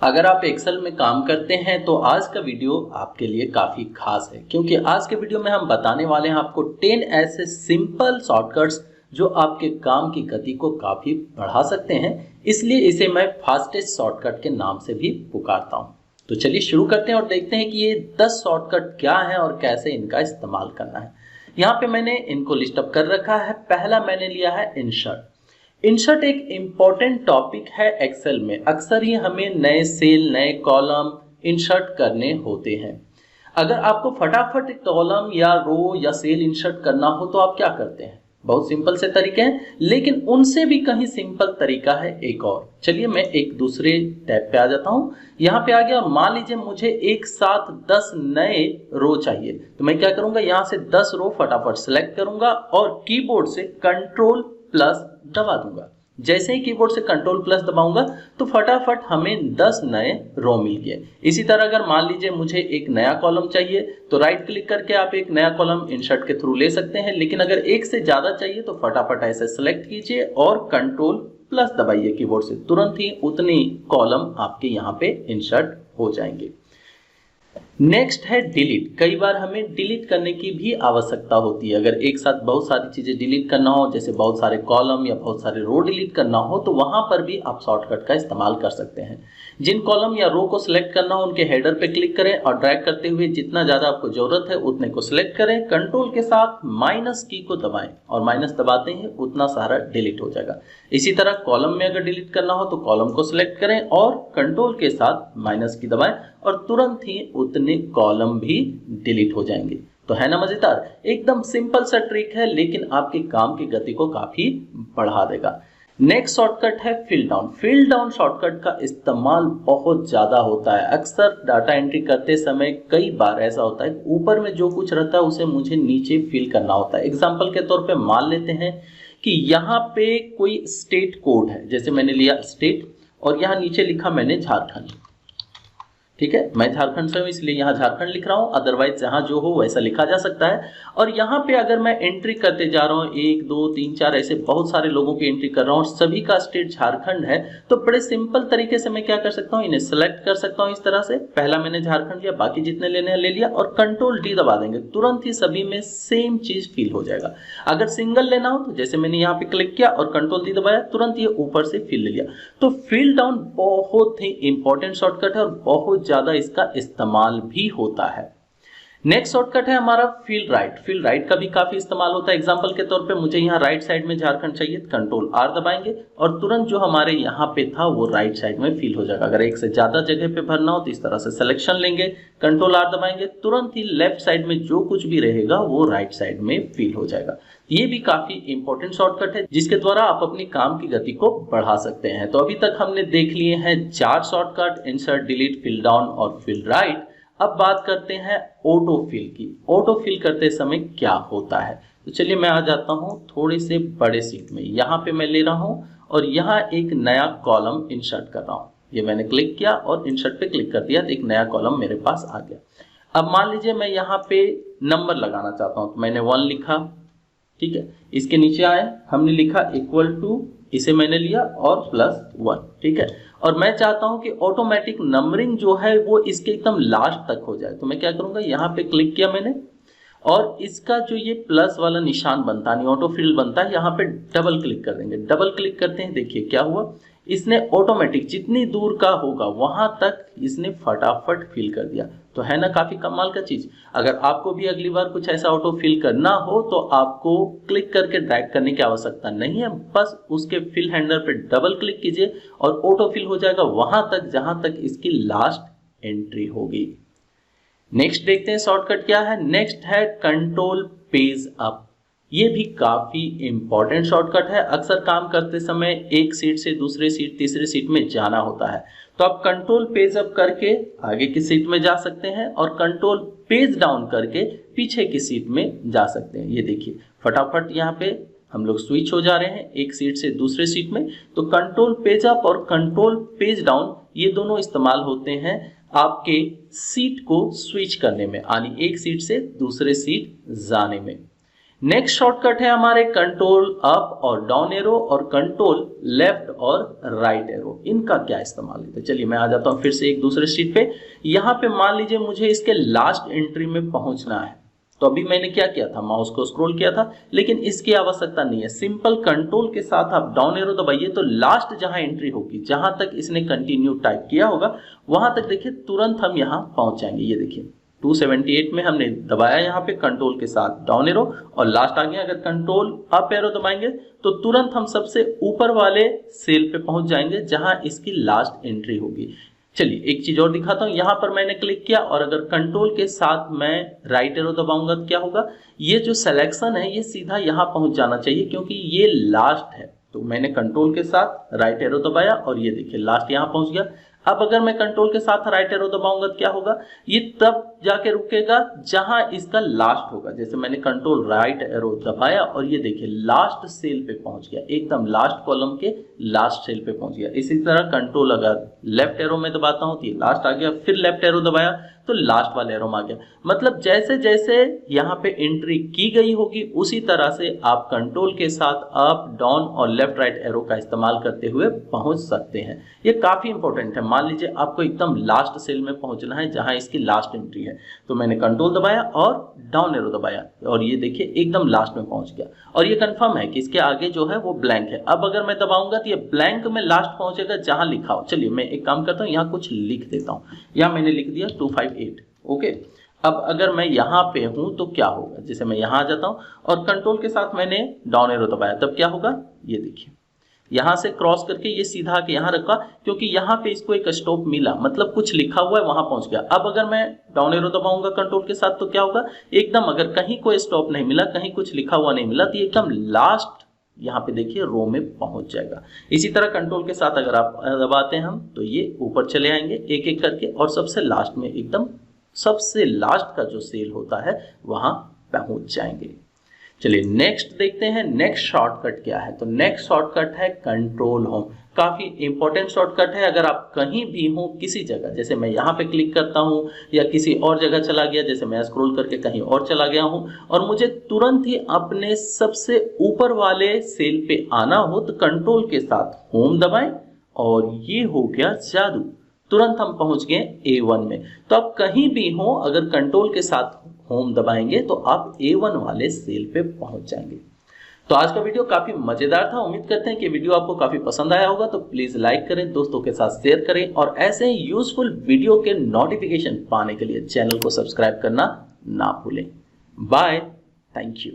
अगर आप एक्सेल में काम करते हैं तो आज का वीडियो आपके लिए काफ़ी खास है, क्योंकि आज के वीडियो में हम बताने वाले हैं आपको 10 ऐसे सिंपल शॉर्टकट्स जो आपके काम की गति को काफ़ी बढ़ा सकते हैं। इसलिए इसे मैं फास्टेस्ट शॉर्टकट के नाम से भी पुकारता हूं। तो चलिए शुरू करते हैं और देखते हैं कि ये 10 शॉर्टकट क्या है और कैसे इनका इस्तेमाल करना है। यहाँ पे मैंने इनको लिस्ट अप कर रखा है। पहला मैंने लिया है इंसर्ट। इंसर्ट एक इम्पॉर्टेंट टॉपिक है एक्सेल में। अक्सर ही हमें नए सेल, नए कॉलम इंसर्ट करने होते हैं। अगर आपको फटाफट कॉलम या रो या सेल इंसर्ट करना हो तो आप क्या करते हैं? बहुत सिंपल से तरीके हैं, लेकिन उनसे भी कहीं सिंपल तरीका है एक और। चलिए मैं एक दूसरे टैब पे आ जाता हूं। यहाँ पे आ गया। मान लीजिए मुझे एक साथ 10 नए रो चाहिए, तो मैं क्या करूंगा, यहाँ से 10 रो फटाफट सेलेक्ट करूंगा और कीबोर्ड से कंट्रोल प्लस दबा दूंगा। जैसे ही कीबोर्ड से कंट्रोल प्लस दबाऊंगा तो फटाफट हमें 10 नए रो मिल गए। इसी तरह अगर मान लीजिए मुझे एक नया कॉलम चाहिए तो राइट क्लिक करके आप एक नया कॉलम इंसर्ट के थ्रू ले सकते हैं, लेकिन अगर एक से ज्यादा चाहिए तो फटाफट ऐसे सेलेक्ट कीजिए और कंट्रोल प्लस दबाइए कीबोर्ड से। तुरंत ही उतनी कॉलम आपके यहाँ पे इंसर्ट हो जाएंगे। नेक्स्ट है डिलीट। कई बार हमें डिलीट करने की भी आवश्यकता होती है। अगर एक साथ बहुत सारी चीजें डिलीट करना हो, जैसे बहुत सारे कॉलम या बहुत सारे रो डिलीट करना हो, तो वहां पर भी आप शॉर्टकट का इस्तेमाल कर सकते हैं। जिन कॉलम या रो को सिलेक्ट करना हो उनके हेडर पे क्लिक करें और ड्रैग करते हुए जितना ज्यादा आपको जरूरत है उतने को सिलेक्ट करें। कंट्रोल के साथ माइनस की को दबाएं और माइनस दबाते ही उतना सारा डिलीट हो जाएगा। इसी तरह कॉलम में अगर डिलीट करना हो तो कॉलम को सिलेक्ट करें और कंट्रोल के साथ माइनस की दबाएं और तुरंत ही उतने कॉलम भी डिलीट हो जाएंगे। तो है ना मजेदार? एकदम सिंपल सा ट्रिक है, लेकिन आपके काम की गति को काफी बढ़ा देगा। नेक्स्ट शॉर्टकट है fill down. Fill down shortcut का इस्तेमाल बहुत ज्यादा होता है। अक्सर डाटा एंट्री करते समय कई बार ऐसा होता है, ऊपर में जो कुछ रहता है उसे मुझे नीचे फिल करना होता है। एग्जाम्पल के तौर पे मान लेते हैं कि यहाँ पे कोई स्टेट कोड है, जैसे मैंने लिया स्टेट और यहाँ नीचे लिखा मैंने झारखंड। ठीक है, मैं झारखंड से हूं इसलिए यहाँ झारखंड लिख रहा हूँ, अदरवाइज जहां जो हो वैसा लिखा जा सकता है। और यहाँ पे अगर मैं एंट्री करते जा रहा हूँ, 1 2 3 4 ऐसे बहुत सारे लोगों की एंट्री कर रहा हूँ और सभी का स्टेट झारखंड है, तो बड़े सिंपल तरीके से मैं क्या कर सकता हूँ, इन्हें सेलेक्ट कर सकता हूँ इस तरह से। पहला मैंने झारखंड लिया, बाकी जितने लेने हैं ले लिया और कंट्रोल डी दबा देंगे, तुरंत ही सभी में सेम चीज फिल हो जाएगा। अगर सिंगल लेना हो तो जैसे मैंने यहाँ पे क्लिक किया और कंट्रोल डी दबाया, तुरंत ये ऊपर से फिल ले लिया। तो फिल डाउन बहुत ही इंपॉर्टेंट शॉर्टकट है और बहुत ज्यादा इसका इस्तेमाल भी होता है। नेक्स्ट शॉर्टकट है हमारा फिल राइट। फिल राइट का भी काफी इस्तेमाल होता है। एग्जांपल के तौर पे मुझे यहाँ राइट साइड में झारखंड चाहिए, कंट्रोल आर दबाएंगे और तुरंत जो हमारे यहाँ पे था वो राइट साइड में फिल हो जाएगा। अगर एक से ज्यादा जगह पे भरना हो तो इस तरह से सिलेक्शन लेंगे, कंट्रोल आर दबाएंगे, तुरंत ही लेफ्ट साइड में जो कुछ भी रहेगा वो राइट साइड में फिल हो जाएगा। ये भी काफी इंपॉर्टेंट शॉर्टकट है जिसके द्वारा आप अपनी काम की गति को बढ़ा सकते हैं। तो अभी तक हमने देख लिए हैं 4 shortcut, insert, delete, fill down और फिल राइट। अब बात करते हैं ऑटो फिल की। ऑटो फिल करते समय क्या होता है, तो चलिए मैं आ जाता हूं थोड़े से बड़े सीट में। यहाँ पे मैं ले रहा हूं और यहाँ एक नया कॉलम इंसर्ट कर रहा हूं। ये मैंने क्लिक किया और इंसर्ट पे क्लिक कर दिया तो एक नया कॉलम मेरे पास आ गया। अब मान लीजिए मैं यहाँ पे नंबर लगाना चाहता हूँ, तो मैंने 1 लिखा। ठीक है, इसके नीचे आए, हमने लिखा इक्वल टू, इसे मैंने लिया और +1। ठीक है, और मैं चाहता हूं कि ऑटोमेटिक नंबरिंग जो है वो इसके एकदम लास्ट तक हो जाए, तो मैं क्या करूंगा, यहाँ पे क्लिक किया मैंने और इसका जो ये प्लस वाला निशान बनता है, ऑटो फिल बनता है, यहाँ पे डबल क्लिक कर देंगे। डबल क्लिक करते हैं, देखिए क्या हुआ, इसने ऑटोमेटिक जितनी दूर का होगा वहां तक इसने फटाफट फिल कर दिया। तो है ना काफी कमाल का चीज। अगर आपको भी अगली बार कुछ ऐसा ऑटो फिल करना हो तो आपको क्लिक करके ड्रैग करने की आवश्यकता नहीं है, बस उसके फिल हैंडल पे डबल क्लिक कीजिए और ऑटो फिल हो जाएगा वहां तक जहां तक इसकी लास्ट एंट्री होगी। नेक्स्ट देखते हैं शॉर्टकट क्या है। नेक्स्ट है कंट्रोल पेज अप। ये भी काफी इंपॉर्टेंट शॉर्टकट है। अक्सर काम करते समय एक सीट से दूसरे सीट, तीसरे सीट में जाना होता है, तो आप कंट्रोल पेज अप करके आगे की सीट में जा सकते हैं और कंट्रोल पेज डाउन करके पीछे की सीट में जा सकते हैं। ये देखिए फटाफट यहाँ पे हम लोग स्विच हो जा रहे हैं एक सीट से दूसरे सीट में। तो कंट्रोल पेज अप और कंट्रोल पेज डाउन ये दोनों इस्तेमाल होते हैं आपके सीट को स्विच करने में, यानी एक सीट से दूसरे सीट जाने में। नेक्स्ट शॉर्टकट है हमारे कंट्रोल अप और डाउन एरो और कंट्रोल लेफ्ट और राइट एरो। इनका क्या इस्तेमाल है? तो चलिए मैं आ जाता हूं फिर से एक दूसरे शीट पे। यहां पे मान लीजिए मुझे इसके लास्ट एंट्री में पहुंचना है, तो अभी मैंने क्या किया था, माउस को स्क्रॉल किया था, लेकिन इसकी आवश्यकता नहीं है। सिंपल कंट्रोल के साथ आप डाउन एरो दबाइए तो लास्ट जहां एंट्री होगी, जहां तक इसने कंटिन्यू टाइप किया होगा वहां तक देखिए तुरंत हम यहां पहुंच जाएंगे। ये देखिए 278 में हमने दबाया यहाँ पे कंट्रोल के साथ डाउन एरो और लास्ट आ गया। अगर कंट्रोल अप एरो दबाएंगे तो तुरंत हम सबसे ऊपर वाले सेल पे पहुंच जाएंगे जहां इसकी लास्ट एंट्री होगी। चलिए एक चीज और दिखाता हूं। यहां पर मैंने क्लिक किया और अगर कंट्रोल के साथ मैं राइट एरो दबाऊंगा तो क्या होगा, ये जो सिलेक्शन है ये सीधा यहां पहुंच जाना चाहिए क्योंकि ये लास्ट है। तो मैंने कंट्रोल के साथ राइट एरो दबाया और ये देखिए लास्ट यहां पहुंच गया। अब अगर मैं कंट्रोल के साथ राइट एरो दबाऊंगा तो क्या होगा, ये तब जाके रुकेगा जहां इसका लास्ट होगा। जैसे मैंने कंट्रोल राइट एरो दबाया और ये देखिए लास्ट सेल पे पहुंच गया, एकदम लास्ट कॉलम के लास्ट सेल पे पहुंच गया। इसी तरह कंट्रोल अगर लेफ्ट एरो में दबाता हूं तो ये लास्ट आ गया, फिर लेफ्ट एरो दबाया तो लास्ट वाले एरो में आ गया। मतलब जैसे जैसे यहाँ पे एंट्री की गई होगी उसी तरह से आप कंट्रोल के साथ अप डाउन और लेफ्ट राइट एरो का इस्तेमाल करते हुए पहुंच सकते हैं। ये काफी इंपॉर्टेंट है। मान लीजिए आपको एकदम लास्ट सेल में पहुंचना है जहां इसकी लास्ट एंट्री है, तो मैंने कंट्रोल दबाया और डाउन एरो दबाया और ये देखिए एकदम लास्ट में पहुंच गया और ये कंफर्म है कि इसके आगे जो है वो ब्लैंक है। अब अगर मैं दबाऊंगा तो ये ब्लैंक में लास्ट पहुंचेगा जहां लिखा हो। चलिए मैं एक काम करता हूं, यहाँ कुछ लिख देता हूं। यहाँ मैंने लिख दिया 258। ओके, अब अगर मैं यहाँ पे हूं तो क्या होगा, जैसे मैं यहाँ आ जाता हूं और कंट्रोल के साथ मैंने डाउन एरो दबाया तब क्या होगा, ये देखिए यहां से क्रॉस करके ये सीधा आके यहां रखा क्योंकि यहां पे इसको एक स्टॉप मिला, मतलब कुछ लिखा हुआ है वहां पहुंच गया। अब अगर मैं डाउन एरो दबाऊंगा कंट्रोल के साथ तो क्या होगा, एकदम अगर कहीं कोई स्टॉप नहीं मिला, कहीं कुछ लिखा हुआ नहीं मिला तो एकदम लास्ट यहाँ पे देखिए रो में पहुंच जाएगा। इसी तरह कंट्रोल के साथ अगर आप दबाते हैं हम तो ये ऊपर चले आएंगे एक एक करके और सबसे लास्ट में एकदम सबसे लास्ट का जो सेल होता है वहां पहुंच जाएंगे। चलिए नेक्स्ट देखते हैं नेक्स्ट शॉर्टकट क्या है। तो नेक्स्ट शॉर्टकट है कंट्रोल होम। काफी इंपॉर्टेंट शॉर्टकट है। अगर आप कहीं भी हो किसी जगह, जैसे मैं यहाँ पे क्लिक करता हूँ या किसी और जगह चला गया, जैसे मैं स्क्रॉल करके कहीं और चला गया हूँ और मुझे तुरंत ही अपने सबसे ऊपर वाले सेल पे आना हो तो कंट्रोल के साथ होम दबाएं और ये हो गया जादू, तुरंत हम पहुंच गए A1 में। तो आप कहीं भी हो अगर कंट्रोल के साथ होम दबाएंगे तो आप A1 वाले सेल पे पहुंच जाएंगे। तो आज का वीडियो काफी मजेदार था। उम्मीद करते हैं कि वीडियो आपको काफी पसंद आया होगा। तो प्लीज लाइक करें, दोस्तों के साथ शेयर करें और ऐसे ही यूजफुल वीडियो के नोटिफिकेशन पाने के लिए चैनल को सब्सक्राइब करना ना भूलें। Bye, thank you.